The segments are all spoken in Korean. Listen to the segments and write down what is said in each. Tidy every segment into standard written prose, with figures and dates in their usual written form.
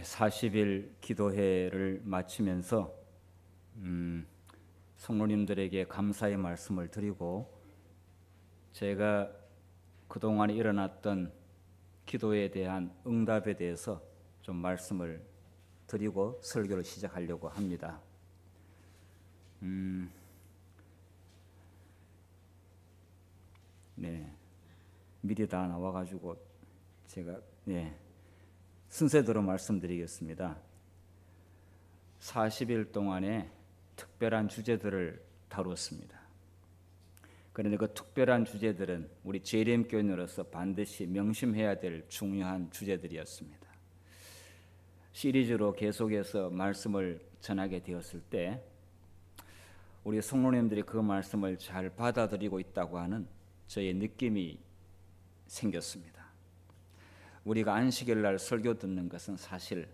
40일 기도회를 마치면서 성도님들에게 감사의 말씀을 드리고 제가 그동안 일어났던 기도에 대한 응답에 대해서 좀 말씀을 드리고 설교를 시작하려고 합니다. 미리 다 나와가지고 제가 순서대로 말씀드리겠습니다. 40일 동안에 특별한 주제들을 다루었습니다. 그런데 그 특별한 주제들은 우리 JLM교인으로서 반드시 명심해야 될 중요한 주제들이었습니다. 시리즈로 계속해서 말씀을 전하게 되었을 때 우리 성도님들이 그 말씀을 잘 받아들이고 있다고 하는 저의 느낌이 생겼습니다. 우리가 안식일 날 설교 듣는 것은 사실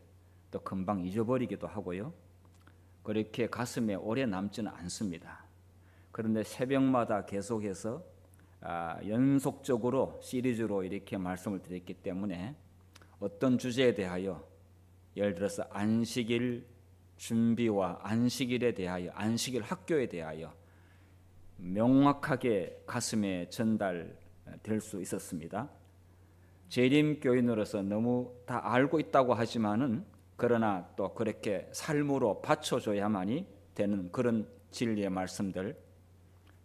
또 금방 잊어버리기도 하고요. 그렇게 가슴에 오래 남지는 않습니다. 그런데 새벽마다 계속해서 연속적으로 시리즈로 이렇게 말씀을 드렸기 때문에 어떤 주제에 대하여 예를 들어서 안식일 준비와 안식일에 대하여 안식일 학교에 대하여 명확하게 가슴에 전달될 수 있었습니다. 재림교인으로서 너무 다 알고 있다고 하지만은 그러나 또 그렇게 삶으로 받쳐줘야만이 되는 그런 진리의 말씀들,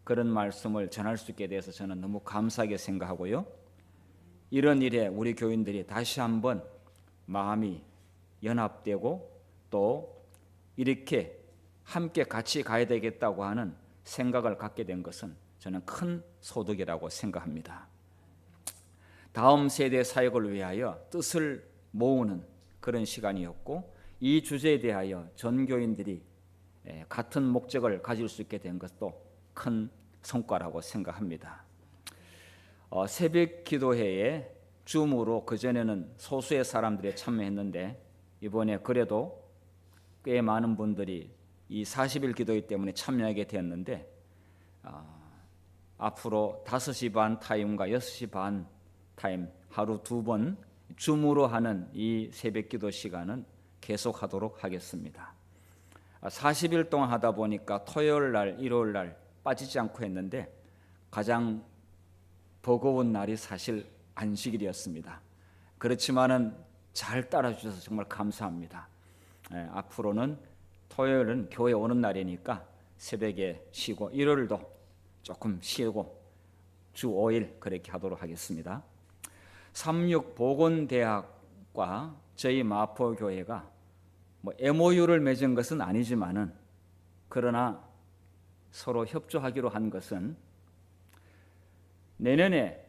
그런 말씀을 전할 수 있게 돼서 저는 너무 감사하게 생각하고요. 이런 일에 우리 교인들이 다시 한번 마음이 연합되고 또 이렇게 함께 같이 가야 되겠다고 하는 생각을 갖게 된 것은 저는 큰 소득이라고 생각합니다. 다음 세대 사역을 위하여 뜻을 모으는 그런 시간이었고 이 주제에 대하여 전 교인들이 같은 목적을 가질 수 있게 된 것도 큰 성과라고 생각합니다. 새벽 기도회에 줌으로 그전에는 소수의 사람들이 참여했는데 이번에 그래도 꽤 많은 분들이 이 40일 기도회 때문에 참여하게 되었는데 앞으로 5시 반 타임과 6시 반 타임 하루 2번 줌으로 하는 이 새벽 기도 시간은 계속하도록 하겠습니다. 40일 동안 하다 보니까 토요일 날, 일요일 날 빠지지 않고 했는데 가장 버거운 날이 사실 안식일이었습니다. 그렇지만은 잘 따라주셔서 정말 감사합니다. 앞으로는 토요일은 교회 오는 날이니까 새벽에 쉬고 일요일도 조금 쉬고 주 5일 그렇게 하도록 하겠습니다. 삼육보건대학과 저희 마포교회가 MOU를 맺은 것은 아니지만은 그러나 서로 협조하기로 한 것은 내년에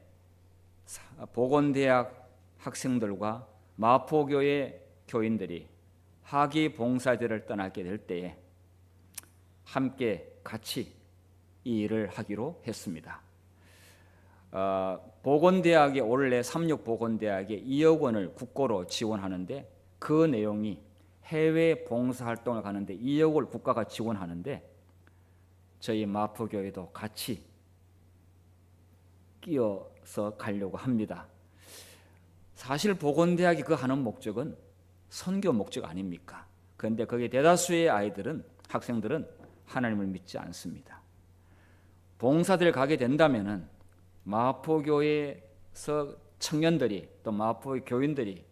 보건대학 학생들과 마포교회 교인들이 학위 봉사제를 떠나게 될 때에 함께 같이 이 일을 하기로 했습니다. 보건대학에 원래 삼육보건대학에 2억 원을 국고로 지원하는데 그 내용이 해외 봉사활동을 가는데 2억을 국가가 지원하는데 저희 마포교회도 같이 끼어서 가려고 합니다. 사실 보건대학이 그 하는 목적은 선교 목적 아닙니까? 그런데 거기 대다수의 아이들은 학생들은 하나님을 믿지 않습니다. 봉사들 가게 된다면은 마포교회에서 청년들이 또 마포 교인들이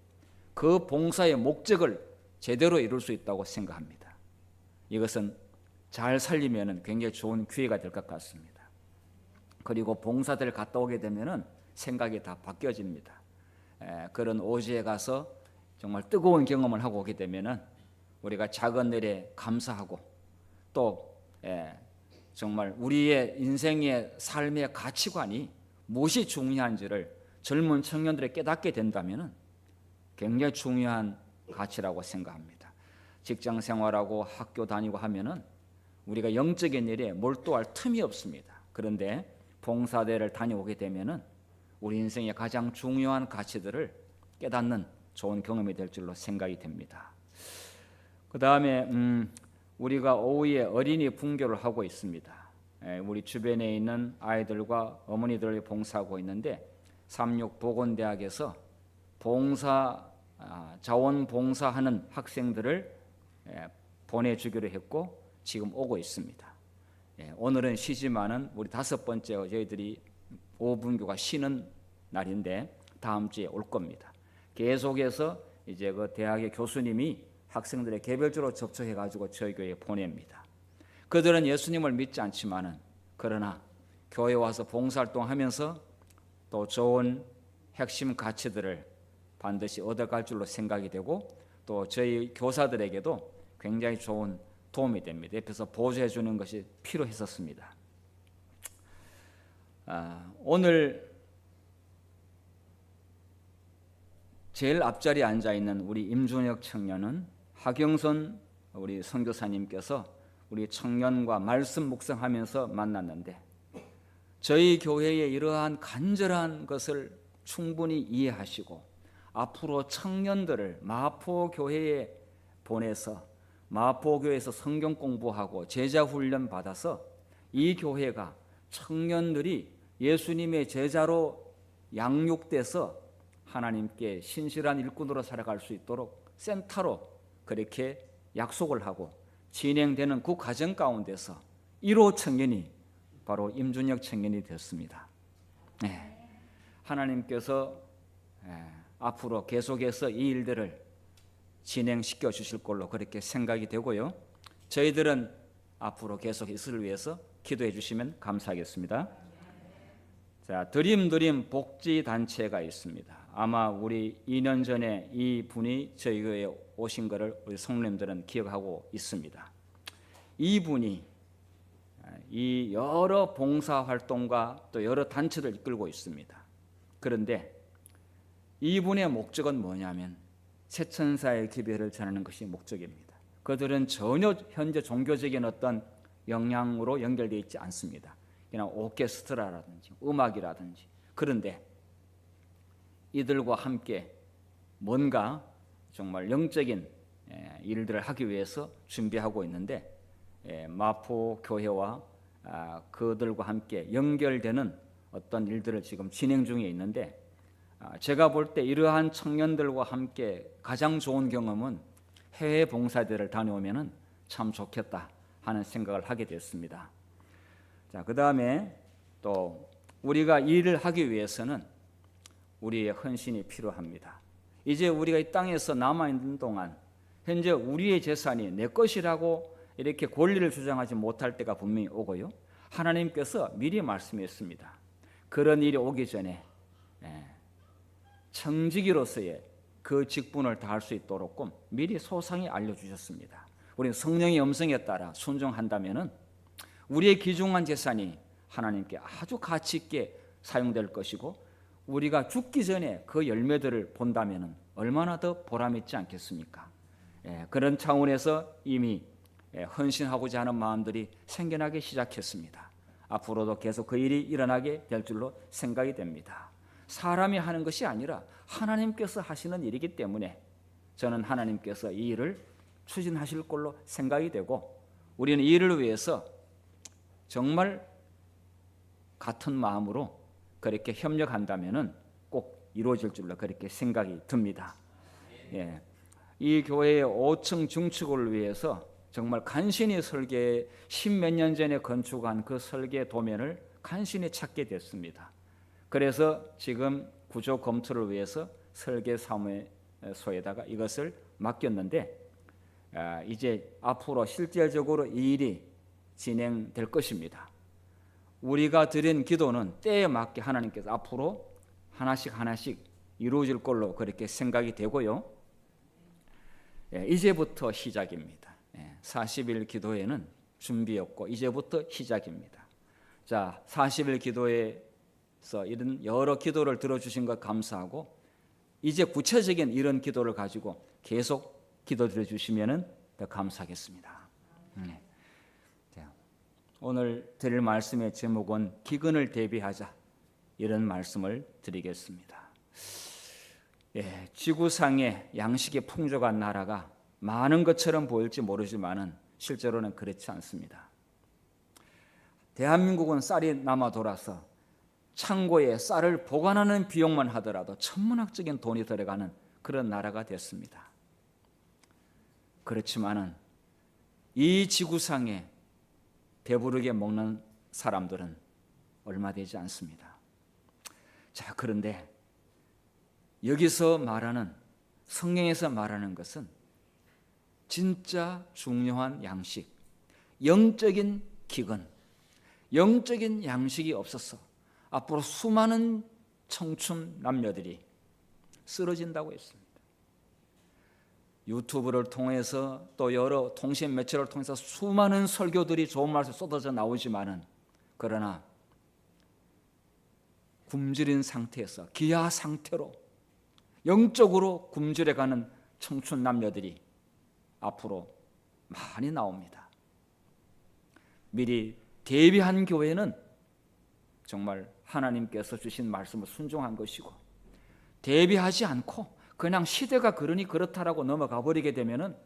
그 봉사의 목적을 제대로 이룰 수 있다고 생각합니다. 이것은 잘 살리면 굉장히 좋은 기회가 될 것 같습니다. 그리고 봉사들 갔다 오게 되면 생각이 다 바뀌어집니다. 그런 오지에 가서 정말 뜨거운 경험을 하고 오게 되면 우리가 작은 일에 감사하고 또 정말 우리의 인생의 삶의 가치관이 무엇이 중요한지를 젊은 청년들이 깨닫게 된다면 굉장히 중요한 가치라고 생각합니다. 직장 생활하고 학교 다니고 하면은 우리가 영적인 일에 몰두할 틈이 없습니다. 그런데 봉사대를 다녀오게 되면은 우리 인생의 가장 중요한 가치들을 깨닫는 좋은 경험이 될 줄로 생각이 됩니다. 그 다음에 우리가 오후에 어린이 분교를 하고 있습니다. 우리 주변에 있는 아이들과 어머니들을 봉사하고 있는데 삼육보건대학에서 봉사 자원봉사하는 학생들을 보내주기로 했고 지금 오고 있습니다. 오늘은 쉬지만은 우리 5번째 저희들이 5분교가 쉬는 날인데 다음 주에 올 겁니다. 계속해서 이제 그 대학의 교수님이 학생들의 개별적으로 접촉해 가지고 저희 교회에 보냅니다. 그들은 예수님을 믿지 않지만은 그러나 교회에 와서 봉사활동하면서 또 좋은 핵심 가치들을 반드시 얻어갈 줄로 생각이 되고 또 저희 교사들에게도 굉장히 좋은 도움이 됩니다. 옆에서 보조해 주는 것이 필요했었습니다. 오늘 제일 앞자리에 앉아 있는 우리 임준혁 청년은 하경선 우리 선교사님께서 우리 청년과 말씀 묵상하면서 만났는데 저희 교회의 이러한 간절한 것을 충분히 이해하시고 앞으로 청년들을 마포교회에 보내서 마포교회에서 성경 공부하고 제자 훈련 받아서 이 교회가 청년들이 예수님의 제자로 양육돼서 하나님께 신실한 일꾼으로 살아갈 수 있도록 센터로 그렇게 약속을 하고 진행되는 그 과정 가운데서 1호 청년이 바로 임준혁 청년이 됐습니다. 하나님께서 앞으로 계속해서 이 일들을 진행시켜 주실 걸로 그렇게 생각이 되고요. 저희들은 앞으로 계속 이것을 위해서 기도해 주시면 감사하겠습니다. 자, 드림 복지단체가 있습니다. 아마 우리 2년 전에 이 분이 저희 교회에 오신 것을 우리 성도님들은 기억하고 있습니다. 이 분이 이 여러 봉사활동과 또 여러 단체를 이끌고 있습니다. 그런데 이분의 목적은 뭐냐면 새천사의 기별을 전하는 것이 목적입니다. 그들은 전혀 현재 종교적인 어떤 영향으로 연결되어 있지 않습니다. 그냥 오케스트라라든지 음악이라든지. 그런데 이들과 함께 뭔가 정말 영적인 일들을 하기 위해서 준비하고 있는데 마포 교회와 그들과 함께 연결되는 어떤 일들을 지금 진행 중에 있는데 제가 볼 때 이러한 청년들과 함께 가장 좋은 경험은 해외 봉사대를 다녀오면은 참 좋겠다 하는 생각을 하게 됐습니다. 자, 그다음에 또 우리가 이 일을 하기 위해서는 우리의 헌신이 필요합니다. 이제 우리가 이 땅에서 남아 있는 동안 현재 우리의 재산이 내 것이라고 이렇게 권리를 주장하지 못할 때가 분명히 오고요. 하나님께서 미리 말씀했습니다. 그런 일이 오기 전에 청지기로서의 그 직분을 다할 수 있도록 미리 소상히 알려주셨습니다. 우리는 성령의 음성에 따라 순종한다면은 우리의 귀중한 재산이 하나님께 아주 가치 있게 사용될 것이고 우리가 죽기 전에 그 열매들을 본다면은 얼마나 더 보람 있지 않겠습니까? 그런 차원에서 이미 헌신하고자 하는 마음들이 생겨나기 시작했습니다. 앞으로도 계속 그 일이 일어나게 될 줄로 생각이 됩니다. 사람이 하는 것이 아니라 하나님께서 하시는 일이기 때문에 저는 하나님께서 이 일을 추진하실 걸로 생각이 되고 우리는 이 일을 위해서 정말 같은 마음으로 그렇게 협력한다면은 꼭 이루어질 줄로 그렇게 생각이 듭니다. 이 교회의 5층 중축을 위해서 정말 간신히 설계 10몇 년 전에 건축한 그 설계 도면을 간신히 찾게 됐습니다. 그래서 지금 구조 검토를 위해서 설계사무소에다가 이것을 맡겼는데 이제 앞으로 실질적으로 이 일이 진행될 것입니다. 우리가 드린 기도는 때에 맞게 하나님께서 앞으로 하나씩 이루어질 걸로 그렇게 생각이 되고요. 이제부터 시작입니다. 40일 기도회는 준비였고 이제부터 시작입니다. 자, 40일 기도회에서 이런 여러 기도를 들어주신 것 감사하고 이제 구체적인 이런 기도를 가지고 계속 기도 드려주시면 더 감사하겠습니다. 오늘 드릴 말씀의 제목은 기근을 대비하자 이런 말씀을 드리겠습니다. 지구상에 양식이 풍족한 나라가 많은 것처럼 보일지 모르지만은 실제로는 그렇지 않습니다. 대한민국은 쌀이 남아 돌아서 창고에 쌀을 보관하는 비용만 하더라도 천문학적인 돈이 들어가는 그런 나라가 됐습니다. 그렇지만은 이 지구상에 배부르게 먹는 사람들은 얼마 되지 않습니다. 자, 그런데 여기서 말하는, 성경에서 말하는 것은 진짜 중요한 양식, 영적인 기근, 영적인 양식이 없어서 앞으로 수많은 청춘 남녀들이 쓰러진다고 했습니다. 유튜브를 통해서 또 여러 통신 매체를 통해서 수많은 설교들이 좋은 말씀 쏟아져 나오지만은, 그러나 굶주린 상태에서, 기아 상태로 영적으로 굶주려가는 청춘 남녀들이 앞으로 많이 나옵니다. 미리 대비한 교회는 정말 하나님께서 주신 말씀을 순종한 것이고, 대비하지 않고 그냥 시대가 그러니 그렇다라고 넘어가 버리게 되면은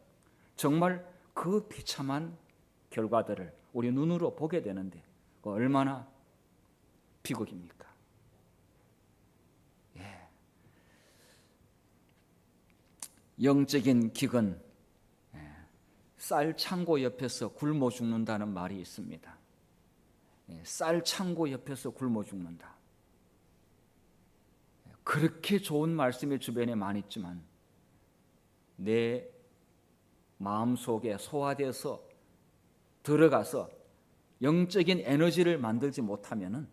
정말 그 비참한 결과들을 우리 눈으로 보게 되는데 얼마나 비극입니까? 예. 영적인 기근, 쌀 창고 옆에서 굶어 죽는다는 말이 있습니다. 쌀 창고 옆에서 굶어 죽는다. 그렇게 좋은 말씀이 주변에 많이 있지만 내 마음속에 소화돼서 들어가서 영적인 에너지를 만들지 못하면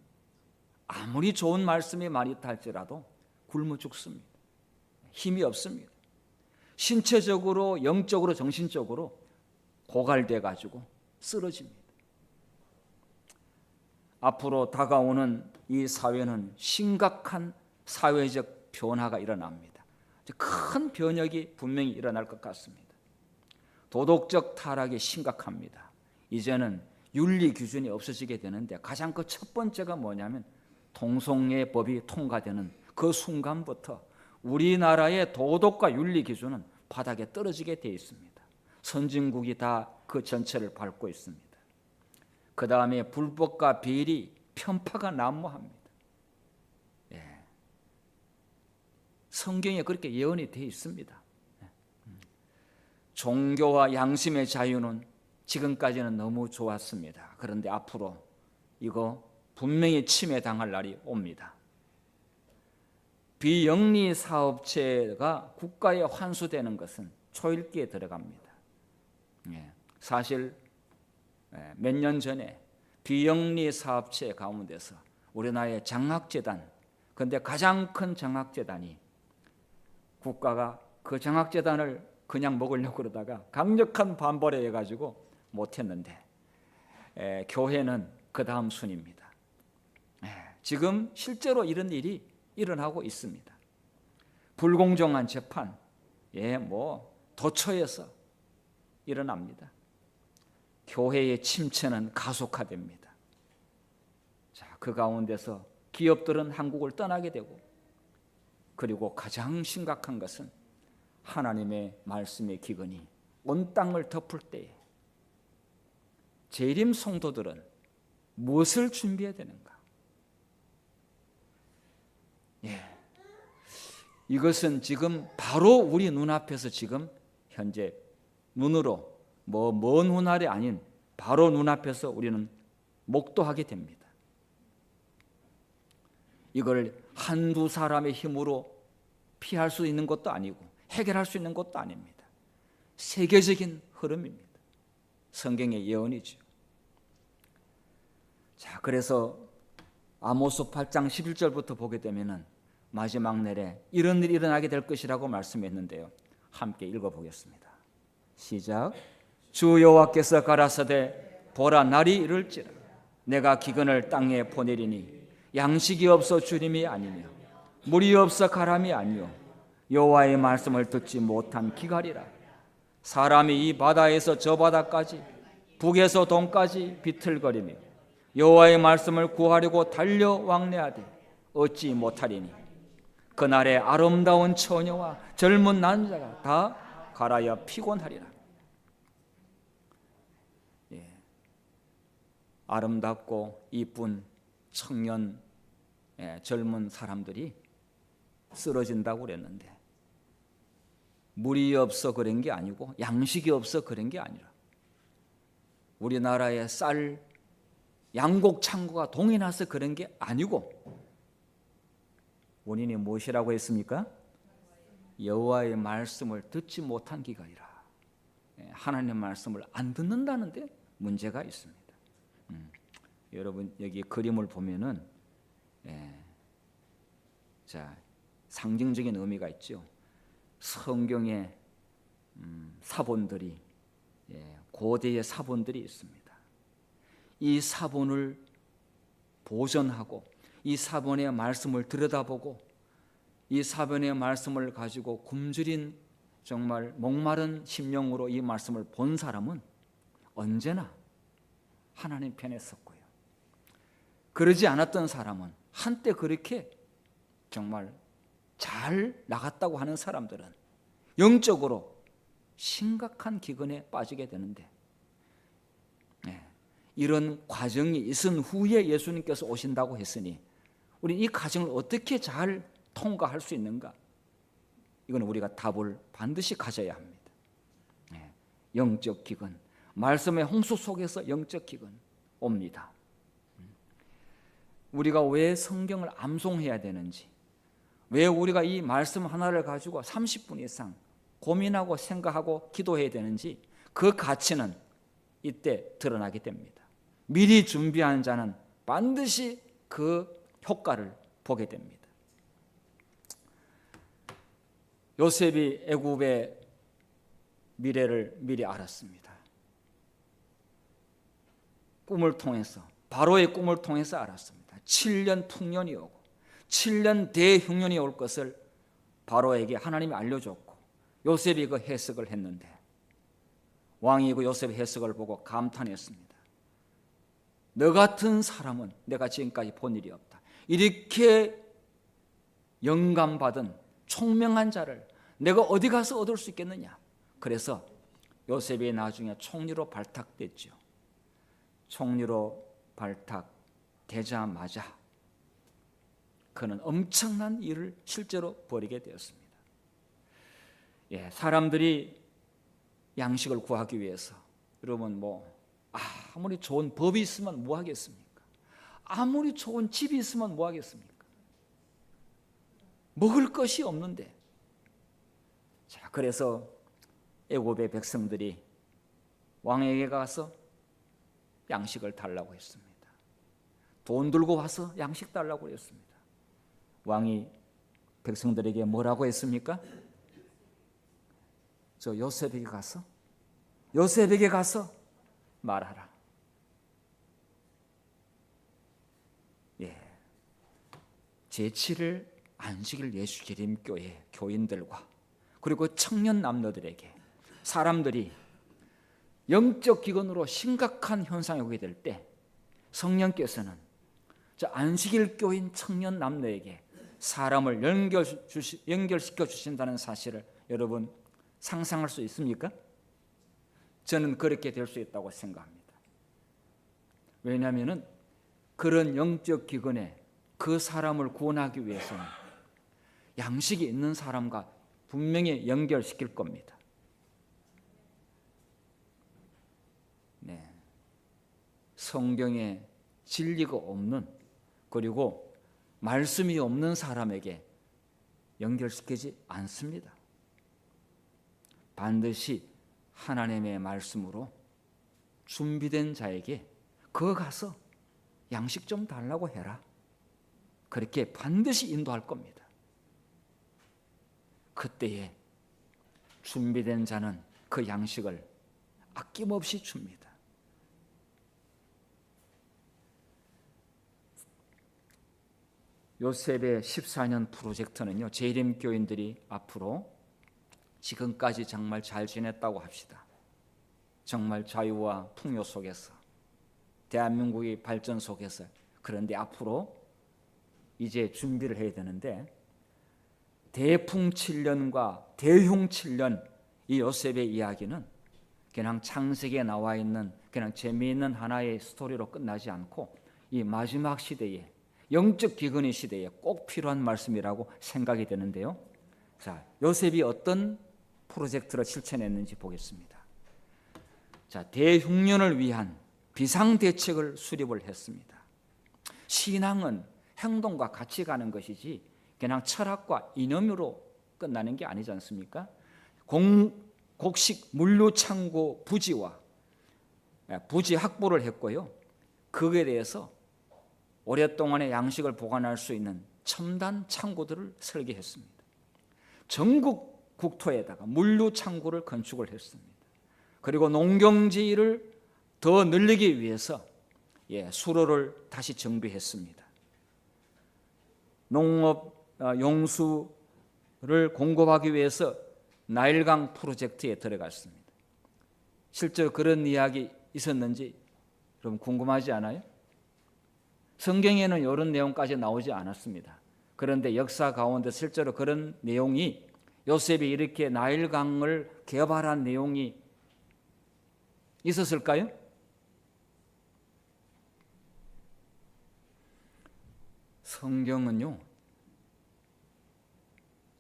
아무리 좋은 말씀이 많이 있다 할지라도 굶어 죽습니다. 힘이 없습니다. 신체적으로, 영적으로, 정신적으로 고갈돼 가지고 쓰러집니다. 앞으로 다가오는 이 사회는 심각한 사회적 변화가 일어납니다. 큰 변혁이 분명히 일어날 것 같습니다. 도덕적 타락이 심각합니다. 이제는 윤리 기준이 없어지게 되는데 가장 그 첫 번째가 뭐냐면 동성애법이 통과되는 그 순간부터 우리나라의 도덕과 윤리 기준은 바닥에 떨어지게 되어 있습니다. 선진국이 다 그 전체를 밟고 있습니다. 그 다음에 불법과 비리, 편파가 난무합니다. 예. 성경에 그렇게 예언이 되어 있습니다. 종교와 양심의 자유는 지금까지는 너무 좋았습니다. 그런데 앞으로 이거 분명히 침해당할 날이 옵니다. 비영리 사업체가 국가에 환수되는 것은 초읽기에 들어갑니다. 사실 몇 년 전에 비영리 사업체 가운데서 우리나라의 장학재단, 그런데 가장 큰 장학재단이 국가가 그 장학재단을 그냥 먹으려고 그러다가 강력한 반발에 의해 가지고 못했는데 교회는 그 다음 순입니다. 지금 실제로 이런 일이 일어나고 있습니다. 불공정한 재판, 도처에서 일어납니다. 교회의 침체는 가속화됩니다. 자, 그 가운데서 기업들은 한국을 떠나게 되고, 그리고 가장 심각한 것은 하나님의 말씀의 기근이 온 땅을 덮을 때에 재림 성도들은 무엇을 준비해야 되는가? 이것은 지금 바로 우리 눈앞에서 지금 현재 눈으로 먼 훗날이 아닌 바로 눈앞에서 우리는 목도하게 됩니다. 이걸 한두 사람의 힘으로 피할 수 있는 것도 아니고 해결할 수 있는 것도 아닙니다. 세계적인 흐름입니다. 성경의 예언이죠. 자, 그래서 아모스 8장 11절부터 보게 되면은 마지막 날에 이런 일이 일어나게 될 것이라고 말씀했는데요. 함께 읽어보겠습니다. 시작. 주 여호와께서 가라사대 보라 날이 이를지라 내가 기근을 땅에 보내리니 양식이 없어 주림이 아니며 물이 없어 가람이 아니요 여호와의 말씀을 듣지 못한 기갈이라. 사람이 이 바다에서 저 바다까지 북에서 동까지 비틀거리며 여호와의 말씀을 구하려고 달려 왕래하되 얻지 못하리니 그날에 아름다운 처녀와 젊은 남자가 다 갈아여 피곤하리라. 아름답고 이쁜 청년, 젊은 사람들이 쓰러진다고 그랬는데 물이 없어 그런 게 아니고 양식이 없어 그런 게 아니라 우리나라의 쌀 양곡 창고가 동이 나서 그런 게 아니고 원인이 무엇이라고 했습니까? 여호와의 말씀을 듣지 못한 기간이라. 하나님의 말씀을 안 듣는다는데 문제가 있습니다. 여러분 여기 그림을 보면은 자 상징적인 의미가 있죠. 성경의 사본들이 고대의 사본들이 있습니다. 이 사본을 보존하고 이 사본의 말씀을 들여다보고 이 사본의 말씀을 가지고 굶주린 정말 목마른 심령으로 이 말씀을 본 사람은 언제나 하나님 편에 섰고요. 그러지 않았던 사람은 한때 그렇게 정말 잘 나갔다고 하는 사람들은 영적으로 심각한 기근에 빠지게 되는데 이런 과정이 있은 후에 예수님께서 오신다고 했으니 우리 이 과정을 어떻게 잘 통과할 수 있는가? 이건 우리가 답을 반드시 가져야 합니다. 영적 기근, 말씀의 홍수 속에서 영적 기근 옵니다. 우리가 왜 성경을 암송해야 되는지, 왜 우리가 이 말씀 하나를 가지고 30분 이상 고민하고 생각하고 기도해야 되는지 그 가치는 이때 드러나게 됩니다. 미리 준비한 자는 반드시 그 효과를 보게 됩니다. 요셉이 애굽의 미래를 미리 알았습니다. 꿈을 통해서, 바로의 꿈을 통해서 알았습니다. 7년 풍년이 오고 7년 대흉년이 올 것을 바로에게 하나님이 알려줬고 요셉이 그 해석을 했는데 왕이 그 요셉의 해석을 보고 감탄했습니다. 너 같은 사람은 내가 지금까지 본 일이 없다. 이렇게 영감받은 총명한 자를 내가 어디 가서 얻을 수 있겠느냐. 그래서 요셉이 나중에 총리로 발탁됐죠. 총리로 발탁되자마자 그는 엄청난 일을 실제로 벌이게 되었습니다. 사람들이 양식을 구하기 위해서 여러분 아무리 좋은 법이 있으면 뭐 하겠습니까? 아무리 좋은 집이 있으면 뭐 하겠습니까? 먹을 것이 없는데. 자, 그래서 애굽의 백성들이 왕에게 가서 양식을 달라고 했습니다. 돈 들고 와서 양식 달라고 했습니다. 왕이 백성들에게 뭐라고 했습니까? 저 요셉에게 가서 말하라. 제7일 안식일 예수기림교회 교인들과 그리고 청년 남녀들에게 사람들이 영적 기근으로 심각한 현상이 오게 될 때 성령께서는 저 안식일 교인 청년 남녀에게 사람을 연결시켜 주신다는 사실을 여러분 상상할 수 있습니까? 저는 그렇게 될 수 있다고 생각합니다. 왜냐하면 그런 영적 기근에 그 사람을 구원하기 위해서는 양식이 있는 사람과 분명히 연결시킬 겁니다. 성경에 진리가 없는 그리고 말씀이 없는 사람에게 연결시키지 않습니다. 반드시 하나님의 말씀으로 준비된 자에게 그거 가서 양식 좀 달라고 해라. 그렇게 반드시 인도할 겁니다. 그때에 준비된 자는 그 양식을 아낌없이 줍니다. 요셉의 14년 프로젝트는요, 재림 교인들이 앞으로 지금까지 정말 잘 지냈다고 합시다. 정말 자유와 풍요 속에서 대한민국의 발전 속에서. 그런데 앞으로 이제 준비를 해야 되는데 대풍 7년과 대흉 7년 이 요셉의 이야기는 그냥 창세기에 나와 있는 그냥 재미있는 하나의 스토리로 끝나지 않고 이 마지막 시대에 영적 기근의 시대에 꼭 필요한 말씀이라고 생각이 되는데요. 자, 요셉이 어떤 프로젝트를 실천했는지 보겠습니다. 자, 대흉년을 위한 비상대책을 수립을 했습니다. 신앙은 행동과 같이 가는 것이지 그냥 철학과 이념으로 끝나는 게 아니지 않습니까? 곡식 물류창고 부지 확보를 했고요. 그에 대해서 오랫동안의 양식을 보관할 수 있는 첨단 창고들을 설계했습니다. 전국 국토에다가 물류창고를 건축을 했습니다. 그리고 농경지를 더 늘리기 위해서 수로를 다시 정비했습니다. 농업 용수를 공급하기 위해서 나일강 프로젝트에 들어갔습니다. 실제로 그런 이야기 있었는지 여러분 궁금하지 않아요? 성경에는 이런 내용까지 나오지 않았습니다. 그런데 역사 가운데 실제로 그런 내용이 요셉이 이렇게 나일강을 개발한 내용이 있었을까요? 성경은요,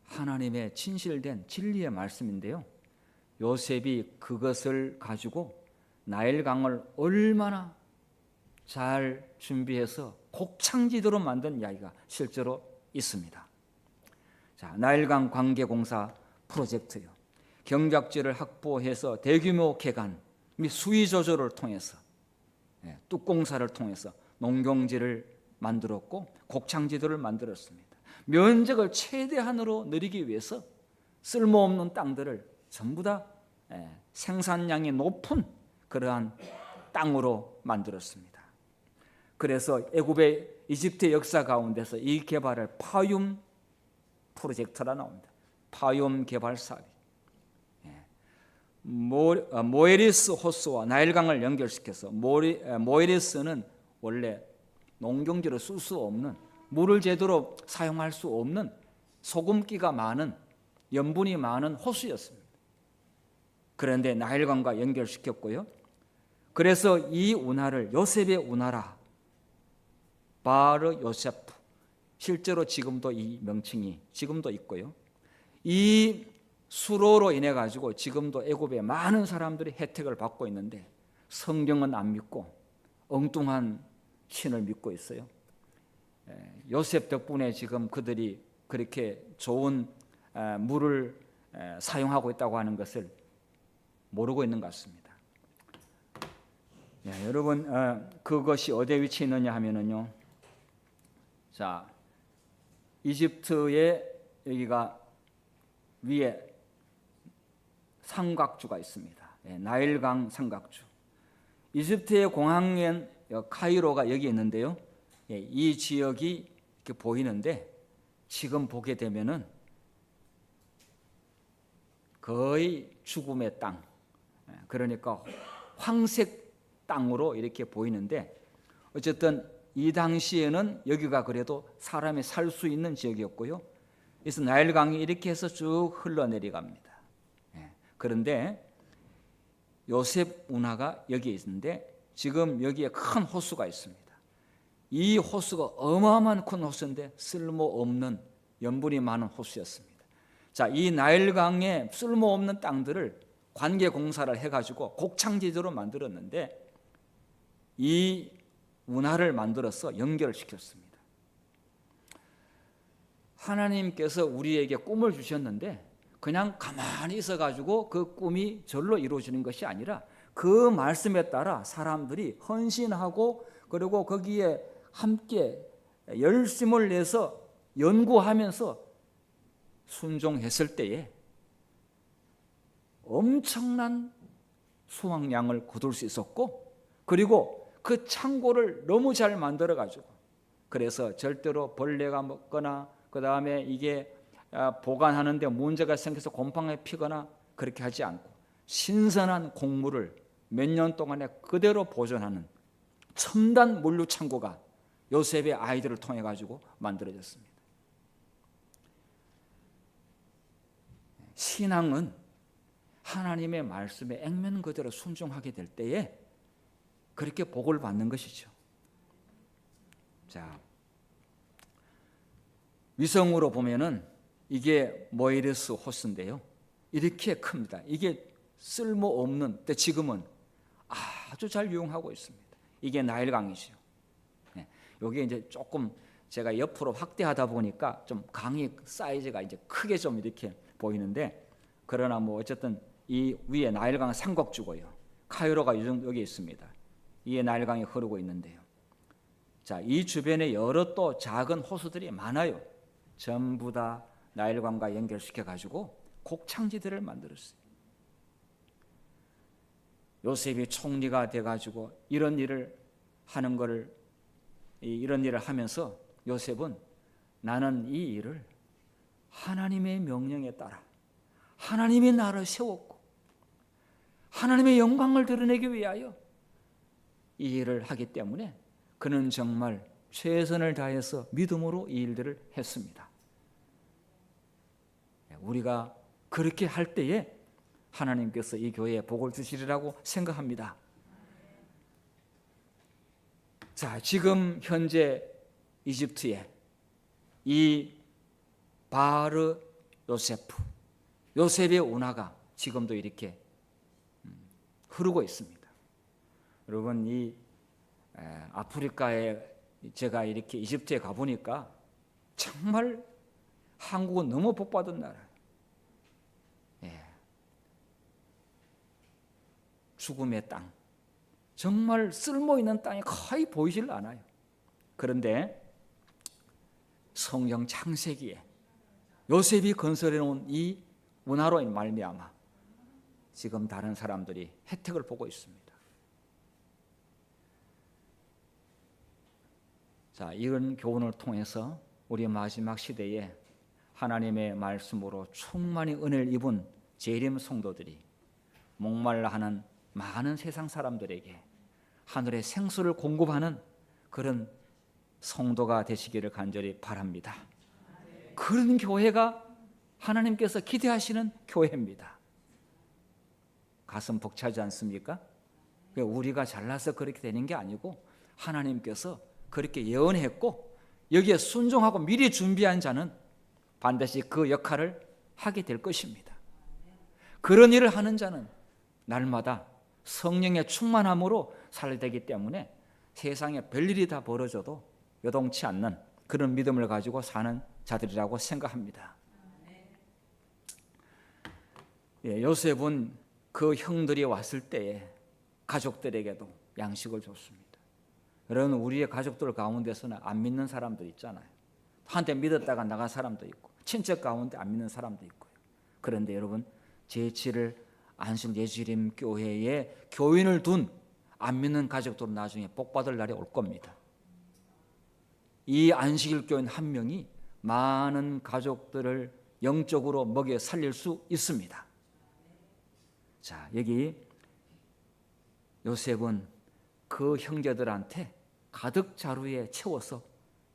하나님의 진실된 진리의 말씀인데요, 요셉이 그것을 가지고 나일강을 얼마나 잘 준비해서 곡창지대로 만든 이야기가 실제로 있습니다. 자, 나일강 관계공사 프로젝트요. 경작지를 확보해서 대규모 개간 및 수위 조절을 통해서 뚝공사를 통해서 농경지를 만들었고 곡창지대를 만들었습니다. 면적을 최대한으로 늘리기 위해서 쓸모없는 땅들을 전부 다 생산량이 높은 그러한 땅으로 만들었습니다. 그래서 애굽의 이집트 역사 가운데서 이 개발을 파얰 프로젝트라 나옵니다. 파얰 개발 사업. 모에리스 호수와 나일강을 연결시켜서 모에리스는 원래 농경지로 쓸 수 없는, 물을 제대로 사용할 수 없는 소금기가 많은, 염분이 많은 호수였습니다. 그런데 나일강과 연결시켰고요. 그래서 이 운하를 요셉의 운하라, 바르 요세프, 실제로 지금도 이 명칭이 지금도 있고요. 이 수로로 인해 가지고 지금도 애굽의 많은 사람들이 혜택을 받고 있는데 성경은 안 믿고 엉뚱한 신을 믿고 있어요. 요셉 덕분에 지금 그들이 그렇게 좋은 물을 사용하고 있다고 하는 것을 모르고 있는 것 같습니다. 여러분, 그것이 어디에 위치해 있느냐 하면은요, 자, 이집트에 여기가 위에 삼각주가 있습니다. 나일강 삼각주. 이집트의 공항인 카이로가 여기 있는데요. 이 지역이 이렇게 보이는데 지금 보게 되면은 거의 죽음의 땅, 그러니까 황색 땅으로 이렇게 보이는데, 어쨌든 이 당시에는 여기가 그래도 사람이 살 수 있는 지역이었고요. 그래서 나일강이 이렇게 해서 쭉 흘러내려갑니다. 그런데 요셉 운하가 여기에 있는데 지금 여기에 큰 호수가 있습니다. 이 호수가 어마어마한 큰 호수인데 쓸모없는, 염분이 많은 호수였습니다. 자, 이 나일강에 쓸모없는 땅들을 관계공사를 해가지고 곡창지대로 만들었는데 이 운하를 만들어서 연결시켰습니다. 하나님께서 우리에게 꿈을 주셨는데 그냥 가만히 있어가지고 그 꿈이 절로 이루어지는 것이 아니라 그 말씀에 따라 사람들이 헌신하고 그리고 거기에 함께 열심을 내서 연구하면서 순종했을 때에 엄청난 수확량을 거둘 수 있었고, 그리고 그 창고를 너무 잘 만들어가지고, 그래서 절대로 벌레가 먹거나 그 다음에 이게 보관하는데 문제가 생겨서 곰팡이 피거나 그렇게 하지 않고 신선한 곡물을 몇 년 동안에 그대로 보존하는 첨단 물류 창고가 요셉의 아이들을 통해 가지고 만들어졌습니다. 신앙은 하나님의 말씀에 액면 그대로 순종하게 될 때에 그렇게 복을 받는 것이죠. 자, 위성으로 보면은 이게 모에리스 호수인데요. 이렇게 큽니다. 이게 쓸모없는, 근데 지금은 아주 잘 이용하고 있습니다. 이게 나일강이죠. 여기 이제 조금 제가 옆으로 확대하다 보니까 좀 강이 사이즈가 이제 크게 좀 이렇게 보이는데, 그러나 뭐 어쨌든 이 위에 나일강 삼각주고요. 카이로가 여기 있습니다. 이에 나일강이 흐르고 있는데요. 자, 이 주변에 여러 또 작은 호수들이 많아요. 전부 다 나일강과 연결시켜 가지고 곡창지대를 만들었어요. 요셉이 총리가 돼 가지고 이런 일을 하면서 요셉은 나는 이 일을 하나님의 명령에 따라 하나님이 나를 세웠고 하나님의 영광을 드러내기 위하여 이 일을 하기 때문에 그는 정말 최선을 다해서 믿음으로 이 일들을 했습니다. 우리가 그렇게 할 때에 하나님께서 이 교회에 복을 주시리라고 생각합니다. 자, 지금 현재 이집트에 이 바르 요셉의 운하가 지금도 이렇게 흐르고 있습니다. 여러분, 이 아프리카에 제가 이렇게 이집트에 가보니까 정말 한국은 너무 복받은 나라예요. 죽음의 땅, 정말 쓸모있는 땅이 거의 보이질 않아요. 그런데 성경 창세기에 요셉이 건설해 놓은 이 운하로 말미암아 지금 다른 사람들이 혜택을 보고 있습니다. 자, 이런 교훈을 통해서 우리 마지막 시대에 하나님의 말씀으로 충만히 은혜를 입은 재림 성도들이 목말라 하는 많은 세상 사람들에게 하늘의 생수를 공급하는 그런 성도가 되시기를 간절히 바랍니다. 그런 교회가 하나님께서 기대하시는 교회입니다. 가슴 벅차지 않습니까? 우리가 잘나서 그렇게 되는 게 아니고 하나님께서 그렇게 예언했고 여기에 순종하고 미리 준비한 자는 반드시 그 역할을 하게 될 것입니다. 그런 일을 하는 자는 날마다 성령의 충만함으로 살아야 되기 때문에 세상에 별일이 다 벌어져도 요동치 않는 그런 믿음을 가지고 사는 자들이라고 생각합니다. 요셉은 그 형들이 왔을 때에 가족들에게도 양식을 줬습니다. 여러분, 우리의 가족들 가운데서는 안 믿는 사람들 있잖아요. 한때 믿었다가 나간 사람도 있고 친척 가운데 안 믿는 사람도 있고요. 그런데 여러분, 제7일 안식 예수님 교회에 교인을 둔 안 믿는 가족들은 나중에 복받을 날이 올 겁니다. 이 안식일 교인 한 명이 많은 가족들을 영적으로 먹여 살릴 수 있습니다. 자, 여기 요셉은 그 형제들한테 가득 자루에 채워서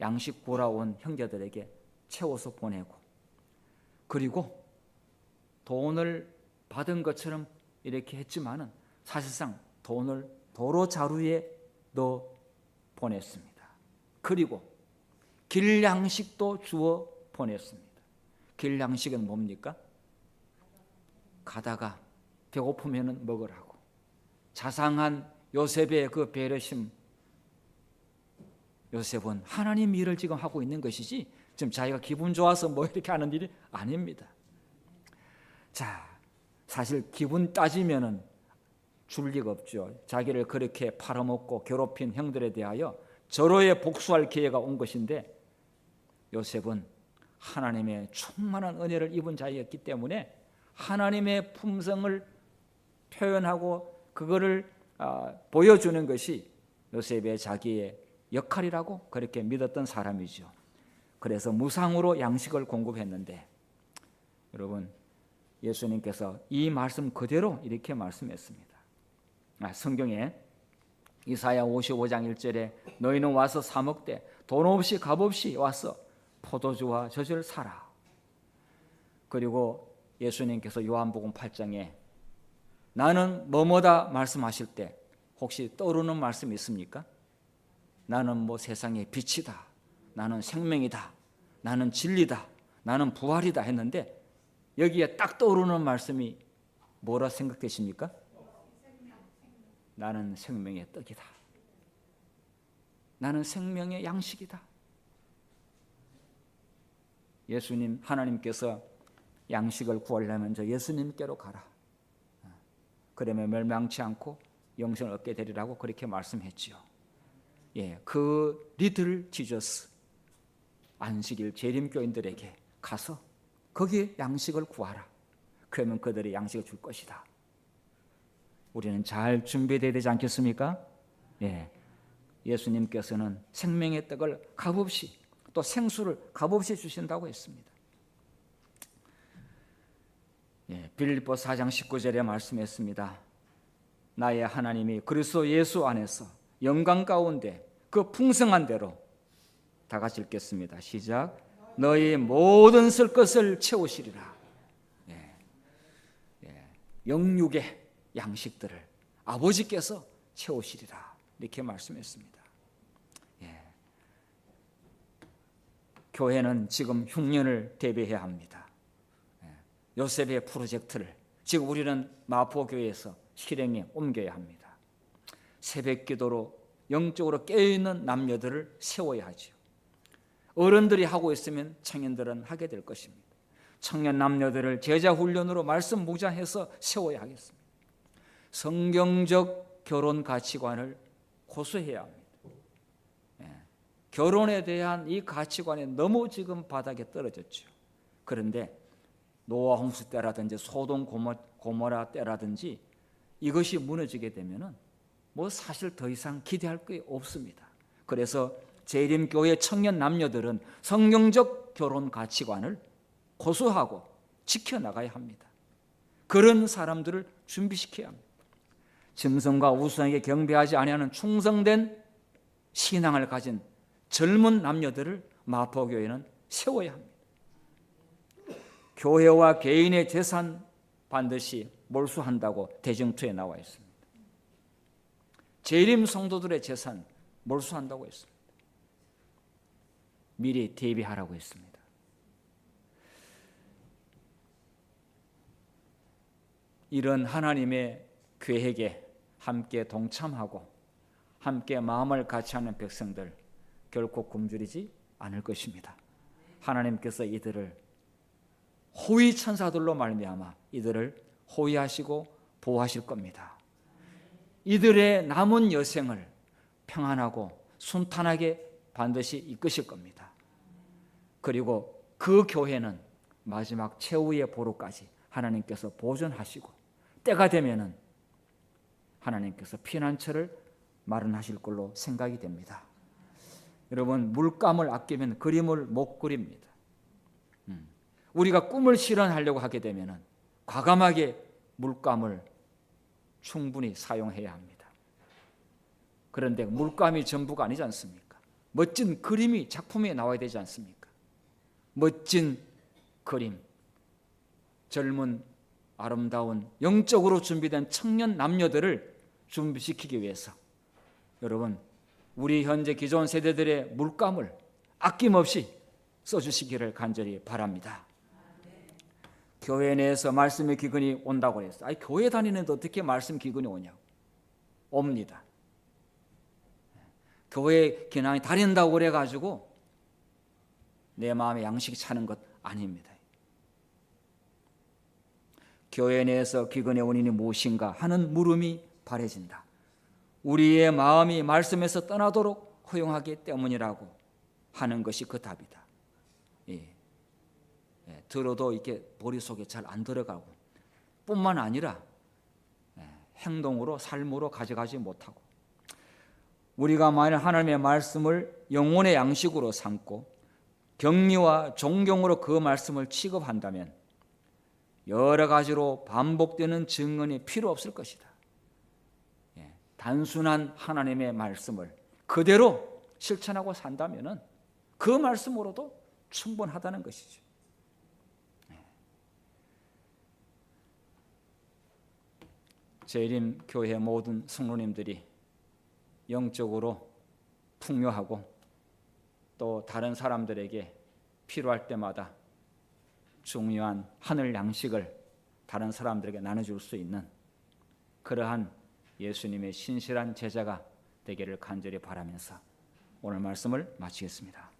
양식 보라온 형제들에게 채워서 보내고, 그리고 돈을 받은 것처럼 이렇게 했지만은 사실상 돈을 도로 자루에 넣어 보냈습니다. 그리고 길 양식도 주어 보냈습니다. 길 양식은 뭡니까? 가다가 배고프면 먹으라고. 자상한 요셉의 그 배려심, 요셉은 하나님 일을 지금 하고 있는 것이지 지금 자기가 기분 좋아서 뭐 이렇게 하는 일이 아닙니다. 자, 사실 기분 따지면은 줄 리가 없죠. 자기를 그렇게 팔아먹고 괴롭힌 형들에 대하여 절호의 복수할 기회가 온 것인데, 요셉은 하나님의 충만한 은혜를 입은 자였기 때문에 하나님의 품성을 표현하고 그거를 보여주는 것이 요셉의 자기의 역할이라고 그렇게 믿었던 사람이죠. 그래서 무상으로 양식을 공급했는데, 여러분, 예수님께서 이 말씀 그대로 이렇게 말씀했습니다. 성경에 이사야 55장 1절에 너희는 와서 사 먹되 돈 없이 값 없이 와서 포도주와 젖을 사라. 그리고 예수님께서 요한복음 8장에 나는 뭐뭐다 말씀하실 때 혹시 떠오르는 말씀 있습니까? 나는 뭐 세상의 빛이다, 나는 생명이다, 나는 진리다, 나는 부활이다 했는데 여기에 딱 떠오르는 말씀이 뭐라 생각되십니까? 나는 생명의 떡이다. 나는 생명의 양식이다. 예수님, 하나님께서 양식을 구하려면 저 예수님께로 가라. 그러면 멸망치 않고 영생을 얻게 되리라고 그렇게 말씀했지요. 예, 그 리틀 지저스 안식일 재림교인들에게 가서 거기에 양식을 구하라. 그러면 그들이 양식을 줄 것이다. 우리는 잘 준비되어야 되지 않겠습니까? 예, 예수님께서는 생명의 떡을 값없이 또 생수를 값없이 주신다고 했습니다. 예, 빌립보 4장 19절에 말씀했습니다. 나의 하나님이 그리스도 예수 안에서 영광 가운데 그 풍성한 대로 다 같이 읽겠습니다. 시작. 너희 모든 쓸 것을 채우시리라. 예, 예, 영육의 양식들을 아버지께서 채우시리라. 이렇게 말씀했습니다. 예, 교회는 지금 흉년을 대비해야 합니다. 요셉의 프로젝트를 지금 우리는 마포교회에서 실행에 옮겨야 합니다. 새벽 기도로 영적으로 깨어있는 남녀들을 세워야 하죠. 어른들이 하고 있으면 청년들은 하게 될 것입니다. 청년 남녀들을 제자훈련으로 말씀 묵상해서 세워야 하겠습니다. 성경적 결혼 가치관을 고수해야 합니다. 결혼에 대한 이 가치관이 너무 지금 바닥에 떨어졌죠. 그런데 노아 홍수 때라든지 소돔 고모라 때라든지 이것이 무너지게 되면은 뭐 사실 더 이상 기대할 게 없습니다. 그래서 재림교회 청년 남녀들은 성경적 결혼 가치관을 고수하고 지켜나가야 합니다. 그런 사람들을 준비시켜야 합니다. 짐승과 우상에게 경배하지 아니하는 충성된 신앙을 가진 젊은 남녀들을 마포교회는 세워야 합니다. 교회와 개인의 재산 반드시 몰수한다고 대정투에 나와 있습니다. 재림 성도들의 재산 몰수한다고 했습니다. 미리 대비하라고 했습니다. 이런 하나님의 계획에 함께 동참하고 함께 마음을 같이 하는 백성들 결코 굶주리지 않을 것입니다. 하나님께서 이들을 호위 천사들로 말미암아 이들을 호위하시고 보호하실 겁니다. 이들의 남은 여생을 평안하고 순탄하게 반드시 이끄실 겁니다. 그리고 그 교회는 마지막 최후의 보루까지 하나님께서 보존하시고 때가 되면은 하나님께서 피난처를 마련하실 걸로 생각이 됩니다. 여러분, 물감을 아끼면 그림을 못 그립니다. 우리가 꿈을 실현하려고 하게 되면은 과감하게 물감을 충분히 사용해야 합니다. 그런데 물감이 전부가 아니지 않습니까? 멋진 그림이 작품에 나와야 되지 않습니까? 멋진 그림, 젊은 아름다운 영적으로 준비된 청년 남녀들을 준비시키기 위해서 여러분, 우리 현재 기존 세대들의 물감을 아낌없이 써주시기를 간절히 바랍니다. 교회 내에서 말씀의 기근이 온다고 했어요. 아니, 교회 다니는데 어떻게 말씀 기근이 오냐고. 옵니다. 교회 기난이 다닌다고 그래가지고 내 마음에 양식이 차는 것 아닙니다. 교회 내에서 기근의 원인이 무엇인가 하는 물음이 바래진다. 우리의 마음이 말씀에서 떠나도록 허용하기 때문이라고 하는 것이 그 답이다. 들어도 이렇게 머릿속에 잘 안 들어가고 뿐만 아니라 행동으로 삶으로 가져가지 못하고 우리가 만일 하나님의 말씀을 영혼의 양식으로 삼고 격리와 존경으로 그 말씀을 취급한다면 여러 가지로 반복되는 증언이 필요 없을 것이다. 단순한 하나님의 말씀을 그대로 실천하고 산다면 그 말씀으로도 충분하다는 것이죠. 재림교회 모든 성도님들이 영적으로 풍요하고 또 다른 사람들에게 필요할 때마다 중요한 하늘 양식을 다른 사람들에게 나눠줄 수 있는 그러한 예수님의 신실한 제자가 되기를 간절히 바라면서 오늘 말씀을 마치겠습니다.